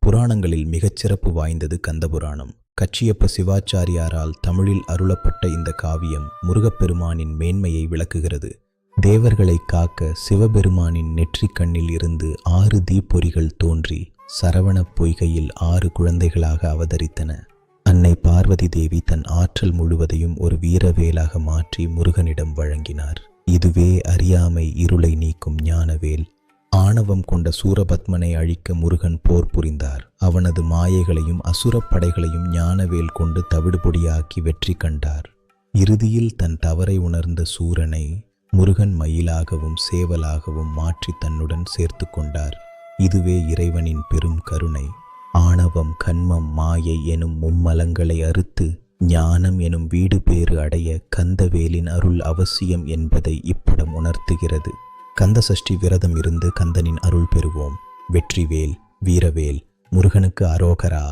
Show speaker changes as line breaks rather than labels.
புராணங்களில் மிகச்சிறப்பு வாய்ந்தது கந்தபுராணம். கச்சியப்ப சிவாச்சாரியாரால் தமிழில் அருளப்பட்ட இந்த காவியம் முருகப்பெருமானின் மேன்மையை விளக்குகிறது. தேவர்களை காக்க சிவபெருமானின் நெற்றிக் கண்ணில் இருந்து 6 தீப்பொறிகள் தோன்றி சரவண பொய்கையில் 6 குழந்தைகளாக அவதரித்தன. அன்னை பார்வதி தேவி தன் ஆற்றல் முழுவதையும் ஒரு வீரவேலாக மாற்றி முருகனிடம் வழங்கினார். இதுவே அறியாமை இருளை நீக்கும் ஞானவேல். ஆணவம் கொண்ட சூரபத்மனை அழிக்க முருகன் போர் புரிந்தார். அவனது மாயைகளையும் அசுரப்படைகளையும் ஞானவேல் கொண்டு தவிடுபொடியாக்கி வெற்றி கண்டார். இறுதியில் தன் தவறை உணர்ந்த சூரனை முருகன் மயிலாகவும் சேவலாகவும் மாற்றி தன்னுடன் சேர்த்து கொண்டார். இதுவே இறைவனின் பெரும் கருணை. ஆணவம், கன்மம், மாயை எனும் மும்மலங்களை அறுத்து ஞானம் எனும் வீடு பேறு அடைய கந்தவேலின் அருள் அவசியம் என்பதை இப்படம் உணர்த்துகிறது. கந்த சஷ்டி விரதம் இருந்து கந்தனின் அருள் பெறுவோம். வெற்றிவேல், வீரவேல், முருகனுக்கு அரோகரா.